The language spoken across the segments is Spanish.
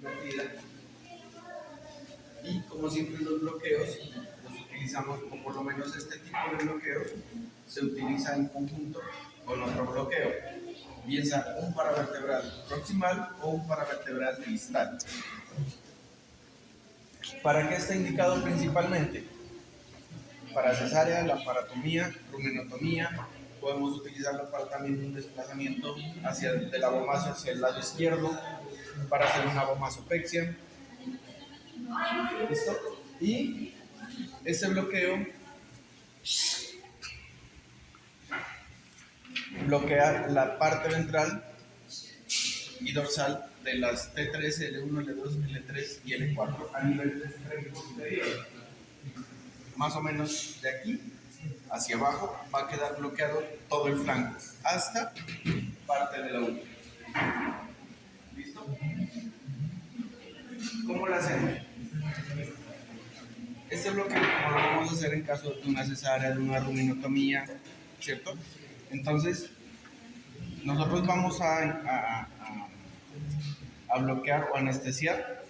invertida. Y como siempre los bloqueos los utilizamos, o por lo menos este tipo de bloqueos se utiliza en conjunto con otro bloqueo, bien sea un paravertebral proximal o un paravertebral distal. ¿Para qué está indicado principalmente? Para cesárea, laparotomía, rumenotomía. Podemos utilizarlo para también un desplazamiento de la abomacio hacia el lado izquierdo, para hacer una abomasopexia. ¿Listo? Y este bloqueo bloquea la parte ventral y dorsal de las T3, L1, L2, L3 y L4 a nivel de extremo posterior. Más o menos de aquí hacia abajo va a quedar bloqueado todo el flanco hasta parte de la última. ¿Listo? ¿Cómo lo hacemos? Este bloqueo, como lo vamos a hacer en caso de una cesárea, de una ruminotomía, ¿cierto? Entonces, nosotros vamos a bloquear o anestesiar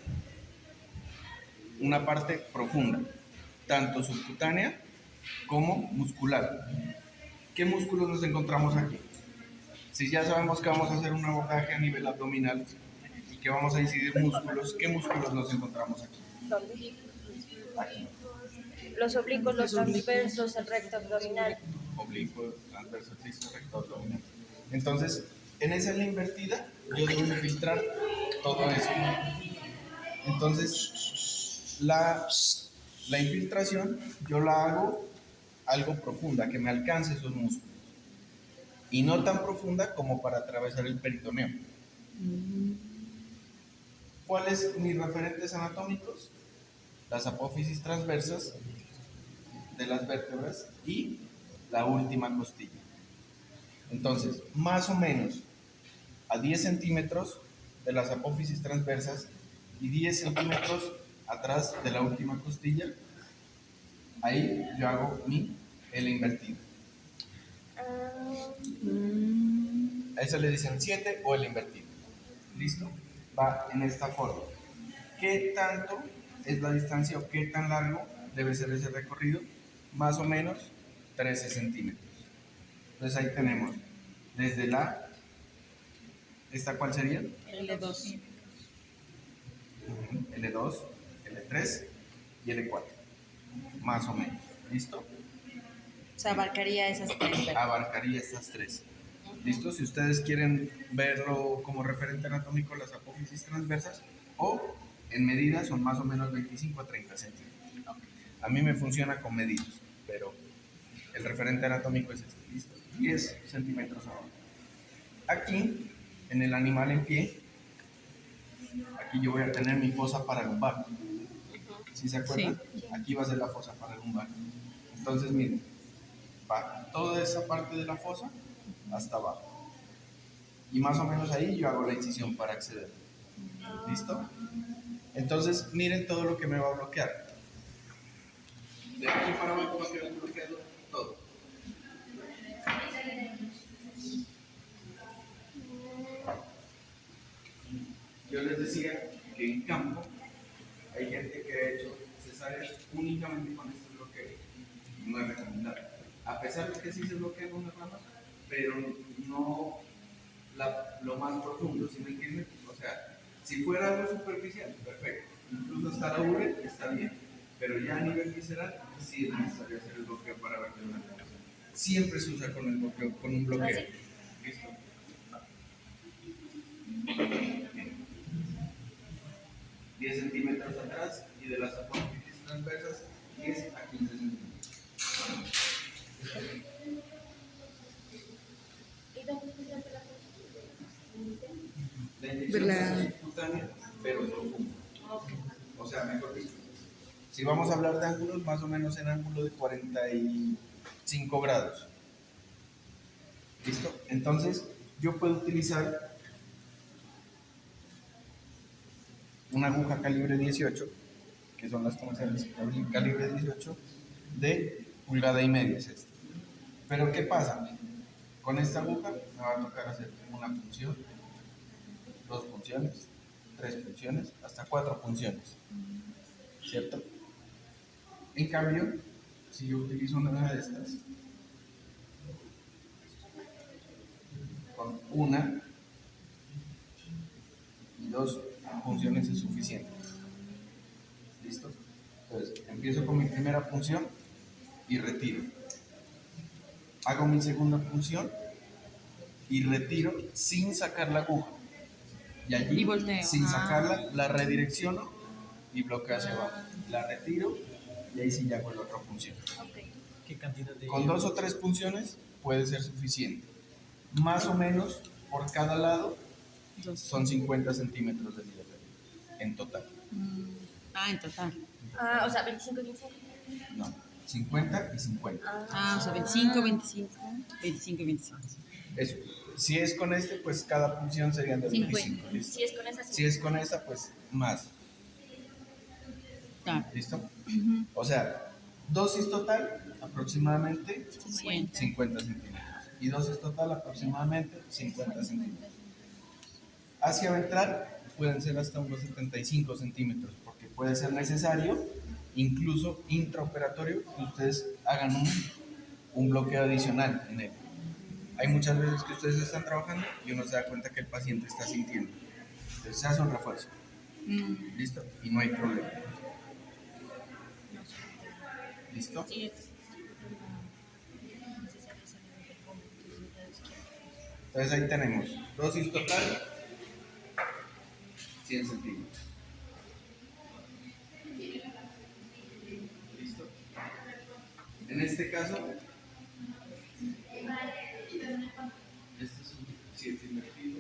una parte profunda, tanto subcutánea como muscular. ¿Qué músculos nos encontramos aquí? Si ya sabemos que vamos a hacer un abordaje a nivel abdominal y que vamos a incidir músculos, ¿qué músculos nos encontramos aquí? Aquí. Los oblicuos, los transversos, el recto abdominal. Oblicuo, transverso, recto abdominal. Entonces, en esa línea invertida, yo debo filtrar todo eso. Entonces, la infiltración yo la hago algo profunda, que me alcance esos músculos. Y no tan profunda como para atravesar el peritoneo. ¿Cuáles mis referentes anatómicos? Las apófisis transversas de las vértebras y la última costilla. Entonces, más o menos a 10 centímetros de las apófisis transversas y 10 centímetros atrás de la última costilla, ahí yo hago mi L invertido. A eso le dicen 7 o L invertido. ¿Listo? Va en esta forma. ¿Qué tanto es la distancia o qué tan largo debe ser ese recorrido? Más o menos 13 centímetros. Entonces ahí tenemos desde ¿esta cuál sería? L2. L2, L3 y L4. Más o menos. ¿Listo? O sea, abarcaría esas tres. Abarcaría estas tres. ¿Listo? Si ustedes quieren verlo como referente anatómico, las apófisis transversas, o en medidas son más o menos 25 a 30 centímetros. A mí me funciona con medidas, pero el referente anatómico es este, ¿listo? 10 centímetros abajo. Aquí, en el animal en pie, aquí yo voy a tener mi fosa paralumbar. ¿Sí se acuerdan? Sí. Aquí va a ser la fosa paralumbar. Entonces, miren, va toda esa parte de la fosa hasta abajo. Y más o menos ahí yo hago la incisión para acceder. ¿Listo? Entonces, miren todo lo que me va a bloquear. De aquí para abajo va a quedar bloqueado todo. Yo les decía que en campo hay gente que ha hecho cesáreas únicamente con este bloqueo. No es recomendable. A pesar de que sí se bloquea con una rama, pero no lo más profundo, ¿sí me entienden? O sea, si fuera algo superficial, perfecto. Incluso hasta la ubre está bien. Pero ya a nivel visceral, sí es necesario hacer el bloqueo para ver una cosa. Siempre se usa con un bloqueo. ¿Listo? 10 centímetros atrás y de las apófisis transversas 10 a 15 centímetros. ¿Y dónde se hace la La inyección es subcutánea, pero profunda. O sea, mejor dicho, si vamos a hablar de ángulos, más o menos en ángulo de 45 grados. ¿Listo? Entonces, yo puedo utilizar una aguja calibre 18, que son las comerciales, calibre 18, de pulgada y media es esta. Pero ¿qué pasa? Con esta aguja me va a tocar hacer una punción, dos punciones, 3 punciones, hasta 4 punciones, ¿cierto? En cambio, si yo utilizo una de estas, con una y 2 funciones es suficiente. ¿Listo? Entonces, empiezo con mi primera función y retiro. Hago mi segunda función y retiro sin sacar la aguja. Y allí, Y volteo. sin sacarla, la redirecciono y bloqueo hacia abajo. La retiro y ahí sí ya hago la otra función. ¿Qué cantidad de Con 2 o 3 funciones puede ser suficiente. Más o menos por cada lado son 50 centímetros de diámetro en total. En total. Ah, o sea, 25 y 25. No, 50 y 50. O sea, 25, 25, 25 y 25. Eso. Si es con este, pues cada función serían de 25. 50. ¿Listo? Si es con esa, sí. Si es con esta, pues más. Claro. ¿Listo? O sea, dosis total aproximadamente 50. 50 centímetros. Y dosis total aproximadamente 50 centímetros. Hacia ventral pueden ser hasta unos 75 centímetros, porque puede ser necesario, incluso intraoperatorio, que ustedes hagan un bloqueo adicional en él. Hay muchas veces que ustedes están trabajando y uno se da cuenta que el paciente está sintiendo. Entonces se hace un refuerzo. ¿Listo? Y no hay problema. ¿Listo? Sí, es. Entonces ahí tenemos dosis total 100 centímetros. ¿Listo? En este caso, este es un 7 invertido.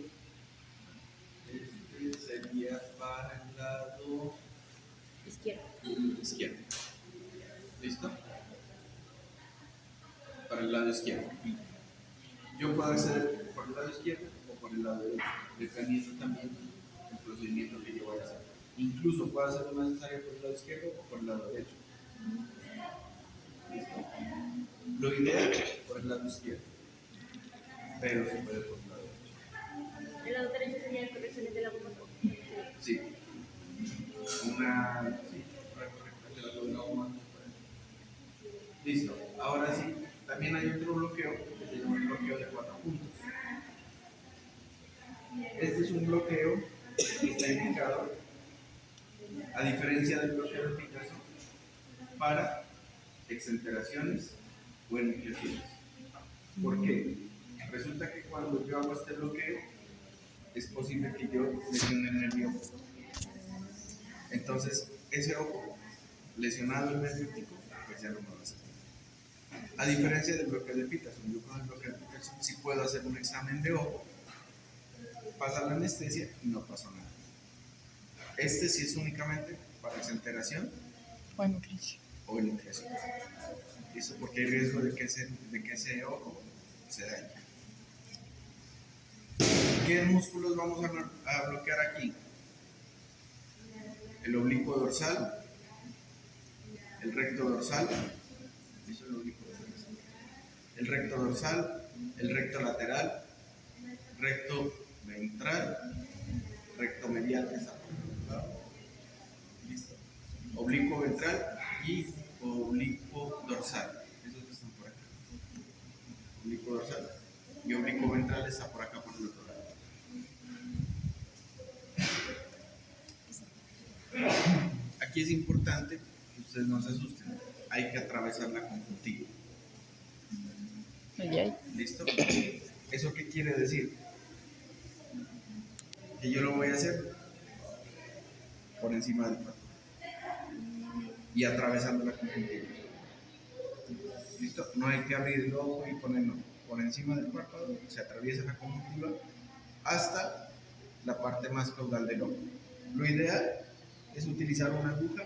Este sería para el lado Izquierda. izquierdo. ¿Listo? Para el lado izquierdo. Yo puedo hacer por el lado izquierdo o por el lado derecho, dependiendo también del procedimiento que yo vaya a hacer. Incluso puedo hacer lo necesario por el lado izquierdo o por el lado derecho. ¿Listo? Lo ideal es por el lado izquierdo, pero se puede por el lado derecho. El lado derecho sería correcciones de la bomba. Sí. Una. Sí, correcto, de la bomba. Listo. Ahora sí, también hay otro bloqueo que se llama el bloqueo de 4 puntos. Este es un bloqueo que está indicado, a diferencia del bloqueo de Picasso, para exenteraciones o enucleaciones. ¿Por qué? Resulta que cuando yo hago este bloqueo, es posible que yo lesione el nervio óptico. Entonces, ese ojo lesionado el nervio óptico, pues ya no me va a hacer. A diferencia del bloqueo de Peterson, yo con el bloqueo de Peterson sí puedo hacer un examen de ojo, pasa la anestesia y no pasa nada. Este sí es únicamente para exenteración o enucleación. Eso porque hay riesgo de que ese ojo se dañe. ¿Qué músculos vamos a bloquear aquí? El oblicuo dorsal, el recto dorsal, el recto dorsal, el recto lateral, recto ventral, recto medial que está por el lado. Listo. Oblicuo ventral y oblicuo dorsal. Esos que están por acá. Oblicuo dorsal y oblicuo ventral está por acá por el otro lado. Aquí es importante que ustedes no se asusten. Hay que atravesar la conjuntiva. ¿Listo? ¿Eso qué quiere decir? Que yo lo voy a hacer por encima del párpado y atravesando la conjuntiva. ¿Listo? No hay que abrir el ojo y ponerlo por encima del párpado, se atraviesa la conjuntiva hasta la parte más caudal del ojo. Lo ideal es utilizar una aguja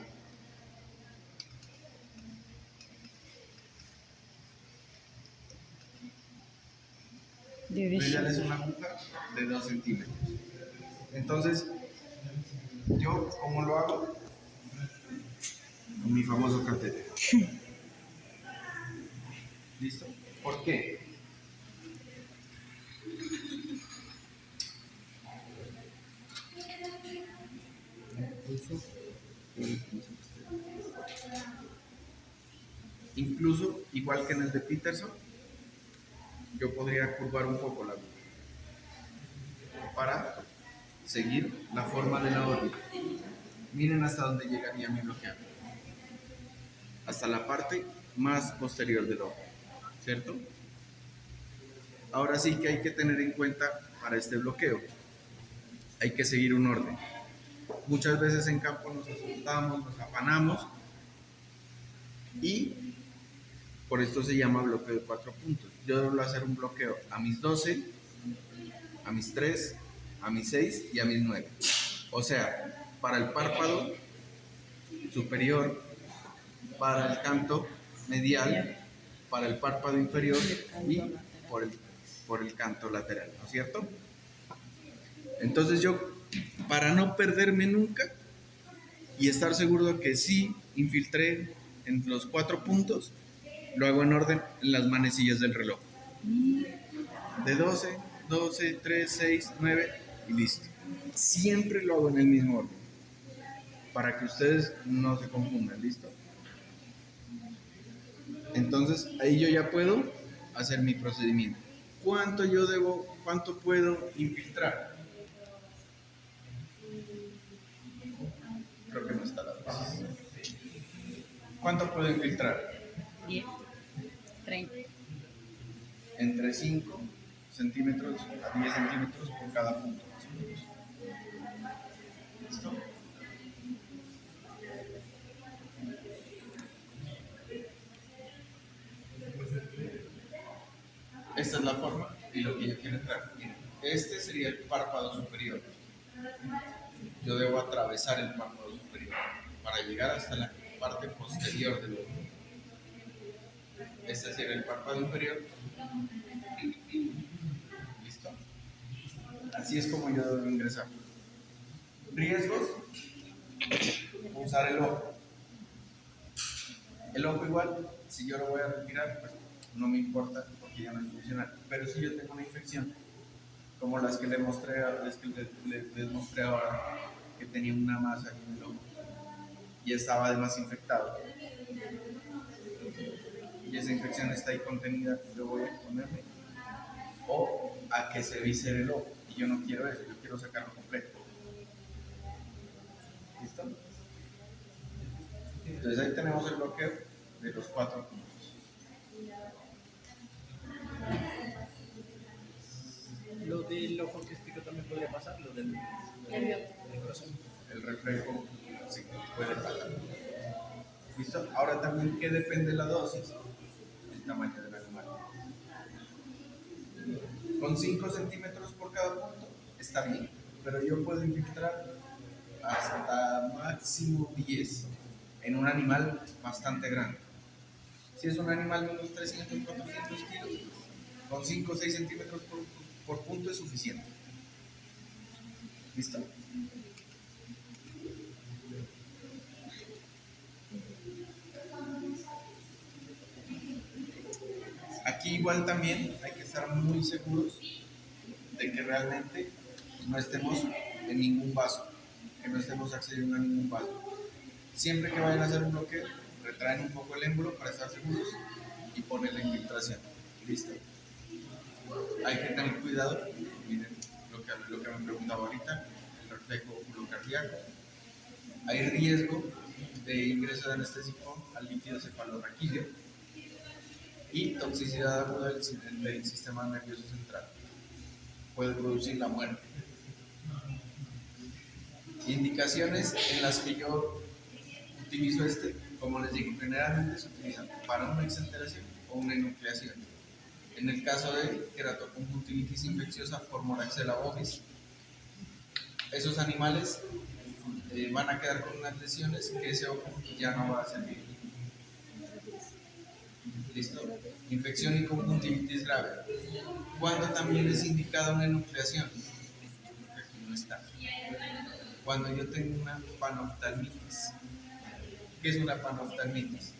lo ideal es una aguja de 2 centímetros. Entonces, yo, ¿cómo lo hago? Con mi famoso catéter. ¿Listo? ¿Por qué? Incluso, igual que en el de Peterson, yo podría curvar un poco la aguja para seguir la forma de la órbita. Miren hasta dónde llegaría mi bloqueo. Hasta la parte más posterior del ojo, ¿cierto? Ahora sí que hay que tener en cuenta para este bloqueo. Hay que seguir un orden. Muchas veces en campo nos asustamos, nos afanamos y por esto se llama bloqueo de 4 puntos. Yo debo hacer un bloqueo a mis 12, a mis 3, a mis 6 y a mis 9. O sea, para el párpado superior, para el canto medial, para el párpado inferior y por el canto lateral, ¿no es cierto? Entonces yo, para no perderme nunca y estar seguro de que sí infiltré en los 4 puntos, lo hago en orden en las manecillas del reloj. De 12, 12, 3, 6, 9 y listo. Siempre lo hago en el mismo orden, para que ustedes no se confundan, ¿listo? Entonces ahí yo ya puedo hacer mi procedimiento. Cuánto puedo infiltrar? Creo que no está la dosis. ¿Cuánto puedo infiltrar? 10, 30. Entre 5 centímetros a 10 centímetros por cada punto. ¿Listo? Esta es la forma y lo que yo quiero entrar. Este sería el párpado superior. Yo debo atravesar el párpado superior para llegar hasta la parte posterior del ojo. Este sería el párpado inferior. ¿Listo? Así es como yo debo ingresar. Riesgos: usar el ojo. El ojo igual, si yo lo voy a retirar, pues no me importa porque ya no es funcional. Pero si yo tengo una infección, como las que les mostré ahora, que tenía una masa en el ojo y estaba además infectado, y esa infección está ahí contenida, yo voy a exponerme o a que se visere el ojo, y yo no quiero eso, yo quiero sacarlo completo. ¿Listo? Entonces ahí tenemos el bloqueo de los 4 puntos. Lo del ojo que explico también podría pasar, lo del corazón. El reflejo sí puede pasar. ¿Listo? Ahora también, ¿qué depende de la dosis? El tamaño del animal. Con 5 centímetros por cada punto está bien, pero yo puedo infiltrar hasta máximo 10 en un animal bastante grande. Si es un animal de unos 300, 400 kilos, con 5 o 6 centímetros por punto es suficiente. ¿Listo? Aquí igual también hay que estar muy seguros de que realmente no estemos en ningún vaso, que no estemos accediendo a ningún vaso. Siempre que vayan a hacer un bloqueo, retraen un poco el émbolo para estar seguros y ponen la infiltración. ¿Listo? Hay que tener cuidado. Miren lo que me preguntaba ahorita, el reflejo oculocardíaco. Hay riesgo de ingreso de anestésico al líquido cefalorraquídeo y toxicidad aguda del sistema nervioso central. Puede producir la muerte. Indicaciones en las que yo utilizo como les digo, generalmente se utilizan para una exenteración o una enucleación. En el caso de queratoconjuntivitis infecciosa por Moraxella bovis, esos animales van a quedar con unas lesiones que ese ojo ya no va a servir. ¿Listo? Infección y conjuntivitis grave. ¿Cuándo también es indicada una enucleación? Aquí no está. Cuando yo tengo una panoftalmitis. ¿Qué es una panoftalmitis?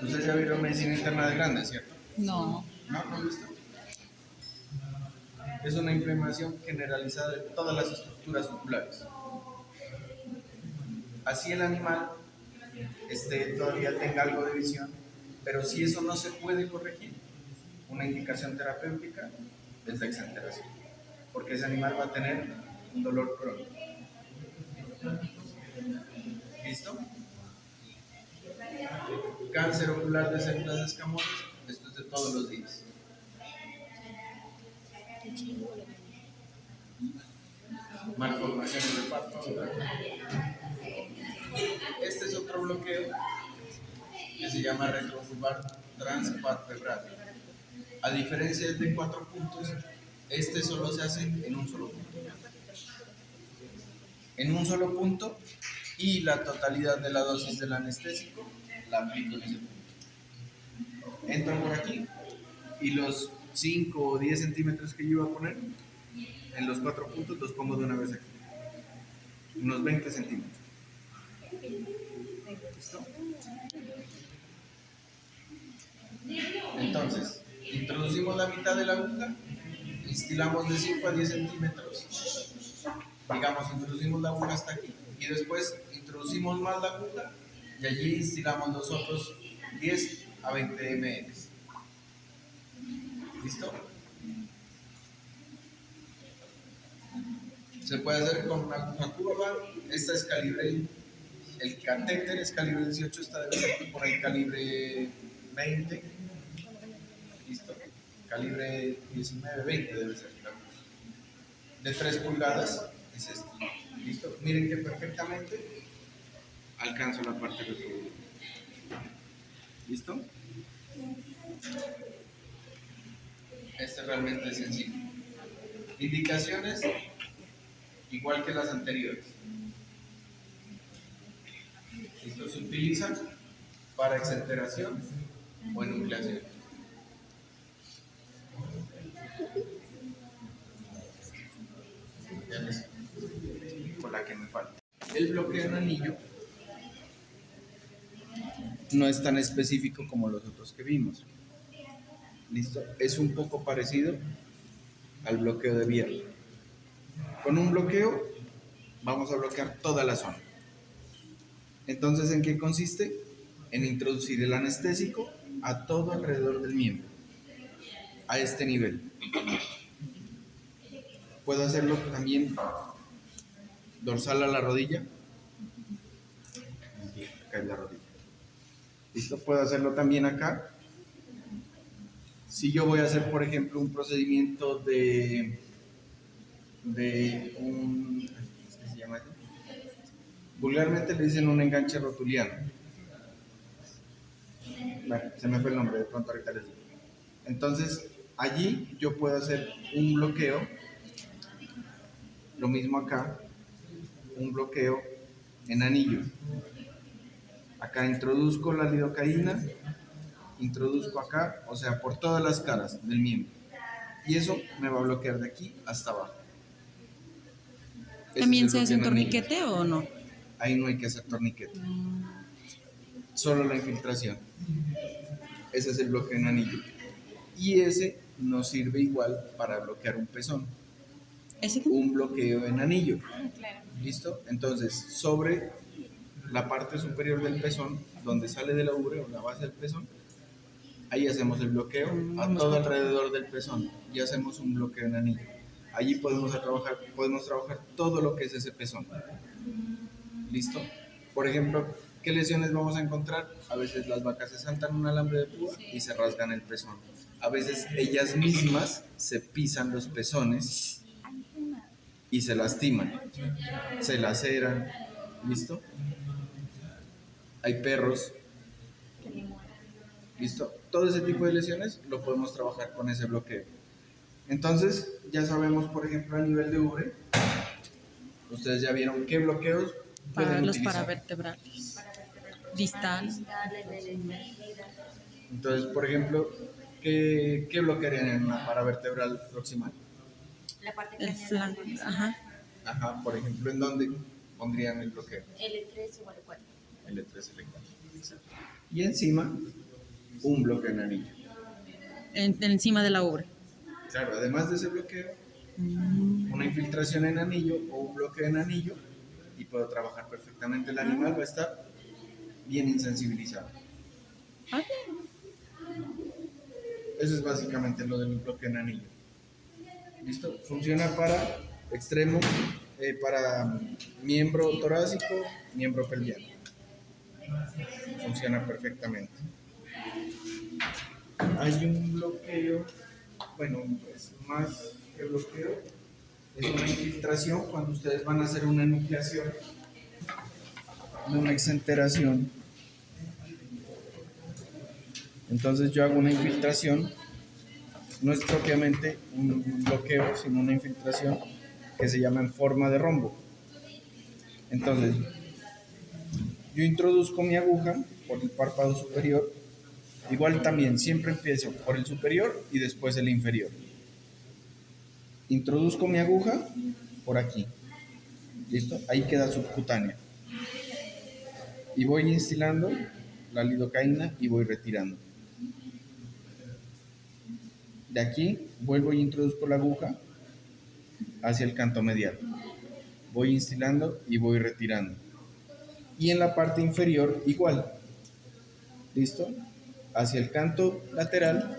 Ustedes ya vieron medicina interna de grande, ¿cierto? No. ¿No? ¿No han visto? es una inflamación generalizada de todas las estructuras oculares. Así el animal todavía tenga algo de visión, pero si eso no se puede corregir, una indicación terapéutica es la exenteración, porque ese animal va a tener un dolor crónico. ¿Listo? Cáncer ocular de células escamosas, esto es de todos los días. Malformaciones de parto. Este es otro bloqueo que se llama retrovulvar transpalpebral. A diferencia del de 4 puntos, este solo se hace en un solo punto. En un solo punto, y la totalidad de la dosis del anestésico la aplico en ese punto. Entro por aquí y los 5 o 10 centímetros que yo iba a poner en los 4 puntos los pongo de una vez aquí. Unos 20 centímetros. ¿Listo? Entonces, introducimos la mitad de la aguja, instilamos de 5 a 10 centímetros, digamos, introducimos la aguja hasta aquí, y después introducimos más la aguja y allí instilamos los otros 10 a 20 ml. ¿Listo? Se puede hacer con una aguja curva. Esta es calibre, el catéter es calibre 18, esta debe ser por ahí calibre 20. ¿Listo? Calibre 19, 20 debe ser. De 3 pulgadas es este. ¿Listo? Miren que perfectamente alcanzo la parte retrovular. ¿Listo? Este realmente es sencillo. Indicaciones igual que las anteriores. Esto se utiliza para exenteración o enucleación. Ya les con la que me falta. El bloqueo en anillo no es tan específico como los otros que vimos. ¿Listo? Es un poco parecido al bloqueo de vía. Con un bloqueo vamos a bloquear toda la zona. Entonces, ¿en qué consiste? En introducir el anestésico a todo alrededor del miembro, a este nivel. Puedo hacerlo también dorsal a la rodilla. Acá es la rodilla. ¿Listo? Puedo hacerlo también acá. Si yo voy a hacer, por ejemplo, un procedimiento de un... ¿qué se llama? Vulgarmente le dicen un enganche rotuliano. Bueno, se me fue el nombre, de pronto ahorita les digo. Entonces, allí yo puedo hacer un bloqueo, lo mismo acá, un bloqueo en anillo. Acá introduzco la lidocaína, introduzco acá, o sea, por todas las caras del miembro. Y eso me va a bloquear de aquí hasta abajo. ¿También se hace un torniquete o no? Ahí no hay que hacer torniquete. Solo la infiltración. Ese es el bloqueo en anillo. Y ese nos sirve igual para bloquear un pezón. ¿Ese? Un bloqueo en anillo. ¿Listo? Entonces, sobre la parte superior del pezón, donde sale de la ubre o la base del pezón, ahí hacemos el bloqueo a todo alrededor del pezón y hacemos un bloqueo en anillo. Allí podemos trabajar todo lo que es ese pezón. ¿Listo? Por ejemplo, ¿qué lesiones vamos a encontrar? A veces las vacas se saltan un alambre de púa y se rasgan el pezón. A veces ellas mismas se pisan los pezones y se lastiman, se laceran. ¿Listo? Hay perros. ¿Listo? Todo ese tipo de lesiones lo podemos trabajar con ese bloqueo. Entonces, ya sabemos, por ejemplo, a nivel de ubre, ustedes ya vieron qué bloqueos Para pueden los utilizar. paravertebrales. Distal. Entonces, por ejemplo, ¿qué bloquearían en una paravertebral proximal? La parte El flanco. Ajá. Ajá, por ejemplo, ¿en dónde pondrían el bloqueo? L3 igual a 4. L3, L4. Y encima, un bloqueo en anillo. Encima de la ubre. Claro, además de ese bloqueo, Una infiltración en anillo o un bloqueo en anillo y puedo trabajar perfectamente. El animal va a estar bien insensibilizado. Ah, Eso es básicamente lo del bloqueo en anillo. ¿Listo? Funciona para extremo, para miembro torácico, miembro pelviano. Funciona perfectamente. Hay un bloqueo, bueno, es más que bloqueo, es una infiltración cuando ustedes van a hacer una enucleación de una exenteración. Entonces yo hago una infiltración, no es propiamente un bloqueo, sino una infiltración que se llama en forma de rombo. Entonces, yo introduzco mi aguja por el párpado superior, igual también siempre empiezo por el superior y después el inferior. Introduzco mi aguja por aquí, ¿listo? Ahí queda subcutánea. Y voy instilando la lidocaína y voy retirando. De aquí vuelvo y introduzco la aguja hacia el canto medial. Voy instilando y voy retirando. Y en la parte inferior igual. ¿Listo? Hacia el canto lateral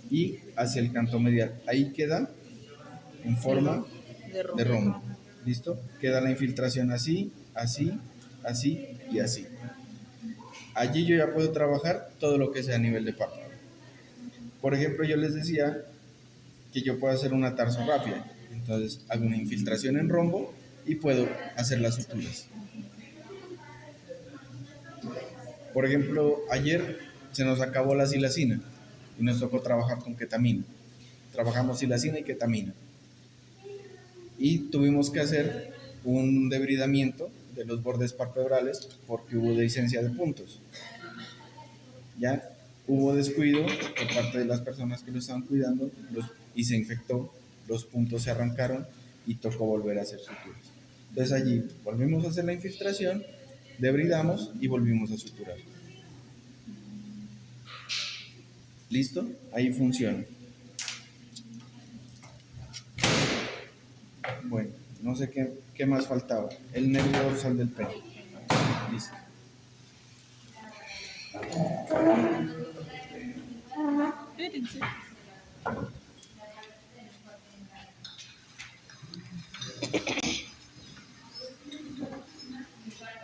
y hacia el canto medial. Ahí queda en forma de rombo. ¿Listo? Queda la infiltración así, así, así y así. Allí yo ya puedo trabajar todo lo que sea a nivel de párpado. Por ejemplo, yo les decía que yo puedo hacer una tarsografia. Entonces hago una infiltración en rombo y puedo hacer las suturas. Por ejemplo, ayer se nos acabó la silacina y nos tocó trabajar con ketamina. Trabajamos silacina y ketamina. Y tuvimos que hacer un debridamiento de los bordes palpebrales porque hubo dehiscencia de puntos. Ya hubo descuido por parte de las personas que lo estaban cuidando y se infectó, los puntos se arrancaron y tocó volver a hacer suturas. Entonces allí volvimos a hacer la infiltración, debridamos y volvimos a suturar. ¿Listo? Ahí funciona. Bueno, no sé qué más faltaba. El nervio dorsal del pene. Listo. espérense.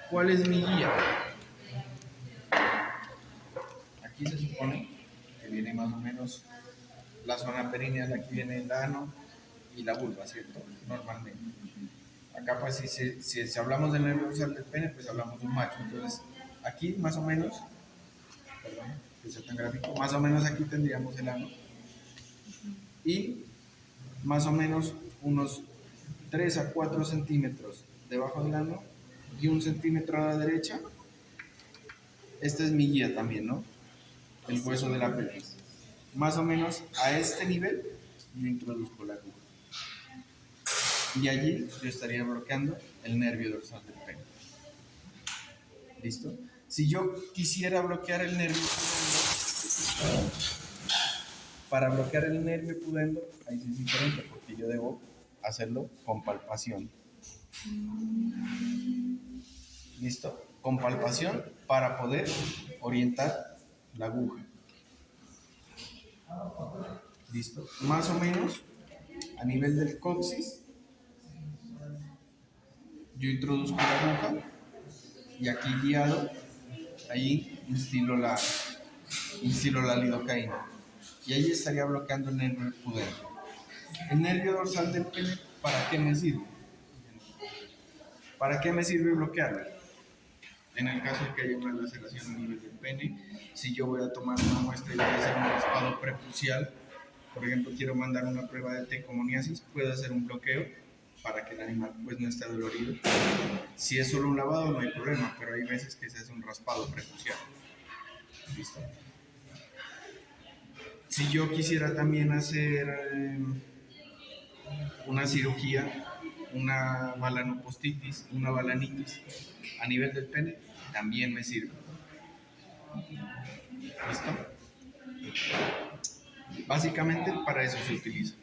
¿Cuál es mi guía? Aquí se supone que viene más o menos la zona perineal, aquí viene el ano y la vulva, ¿cierto? Normalmente. Acá pues si hablamos del nervio dorsal del pene, pues hablamos de un macho. Entonces, aquí más o menos, perdón, que sea tan gráfico, más o menos aquí tendríamos el ano. Y más o menos unos 3 a 4 centímetros debajo del ano y 1 centímetro a la derecha. Esta es mi guía también, ¿no? El hueso de la pelvis. Más o menos a este nivel yo introduzco la aguja. Y allí yo estaría bloqueando el nervio dorsal del pene. ¿Listo? Si yo quisiera bloquear el nervio pudendo, para bloquear el nervio pudendo, ahí sí es diferente porque yo debo hacerlo con palpación. ¿Listo? Con palpación para poder orientar la aguja. ¿Listo? Más o menos a nivel del coxis, yo introduzco la aguja y aquí guiado, ahí instilo la lidocaína. Y ahí estaría bloqueando el nervio pudente. El nervio dorsal del pene, ¿para qué me sirve? ¿Para qué me sirve bloquearlo? En el caso de que haya una laceración a nivel del pene, si yo voy a tomar una muestra y voy a hacer un raspado prepucial, por ejemplo, quiero mandar una prueba de tecomoniasis, puedo hacer un bloqueo para que el animal pues no esté dolorido. Si es solo un lavado no hay problema, pero hay veces que se hace un raspado prepucial. ¿Listo? Si yo quisiera también hacer una cirugía, una balanopostitis, una balanitis a nivel del pene, también me sirve. ¿Listo? Básicamente para eso se utiliza.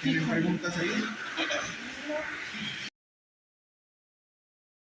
¿Tienen preguntas ahí?